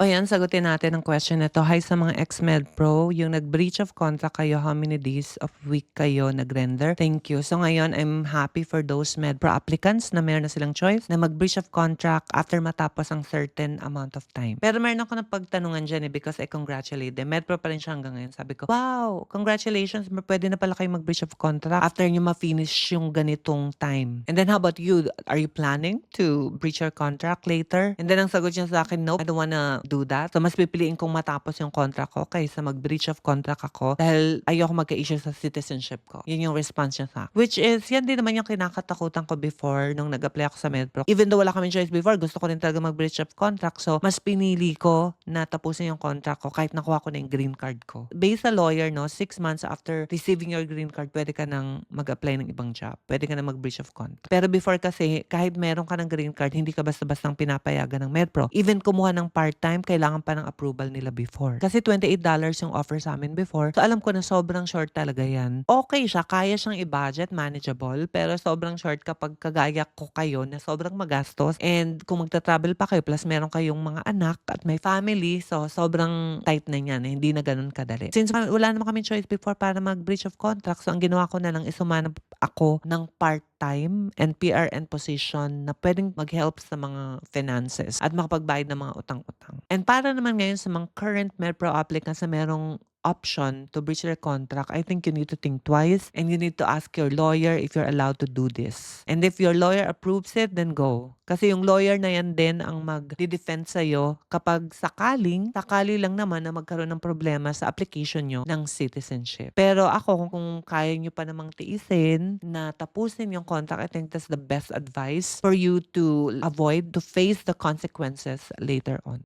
O yan, sagutin natin ang question na 'to. Hi sa mga ex-med pro, yung nag-breach of contract kayo, how many days of week kayo nag-render? Thank you. So ngayon, I'm happy for those med pro applicants na meron na silang choice na mag-breach of contract after matapos ang certain amount of time. Pero meron ako napagtanungan dyan because I congratulate them. Med pro pa rin siya hanggang ngayon. Sabi ko, wow, congratulations, pwede na pala kayo mag-breach of contract after nyo ma-finish yung ganitong time. And then how about you? Are you planning to breach your contract later? And then ang sagot niya sa akin, nope, I don't wanna do that. So mas pipiliin kong matapos yung contract ko kaysa mag-breach of contract ako dahil ayoko magka-issue sa citizenship ko. Yun yung response niya sa akin. Which is, yan din naman yung kinakatakutan ko before nung nag-apply ako sa MedPro. Even though wala kaming choice before, gusto ko rin talaga mag-breach of contract. So mas pinili ko na tapusin yung contract ko kahit nakuha ko na yung green card ko. Based sa lawyer, no, 6 months after receiving your green card, pwede ka nang mag-apply ng ibang job. Pwede ka na mag-breach of contract. Pero before kasi, kahit meron ka ng green card, hindi ka basta-bastang pinapayagan ng MedPro. Even kumuha ng part-time, kailangan pa ng approval nila before. Kasi $28 yung offer sa amin before. So alam ko na sobrang short talaga yan. Okay siya, kaya siyang i-budget, manageable, pero sobrang short kapag kagaya ko kayo na sobrang magastos. And kung magta-travel pa kayo, plus meron kayong mga anak at may family, so sobrang tight na yan. Hindi na ganun kadali. Since wala naman kami choice before para mag-breach of contract, so ang ginawa ko na lang is humanap ako ng part-time and PRN position na pwedeng mag-help sa mga finances at makapagbayad ng mga utang-utang. And para naman ngayon sa mga current MedPro applicants na merong option to breach their contract, I think you need to think twice and you need to ask your lawyer if you're allowed to do this. And if your lawyer approves it, then go. Kasi yung lawyer na yan din ang mag-defend sa'yo kapag sakali lang naman na magkaroon ng problema sa application nyo ng citizenship. Pero ako, kung kaya nyo pa namang tiisin na tapusin yung contract, I think that's the best advice for you to avoid to face the consequences later on.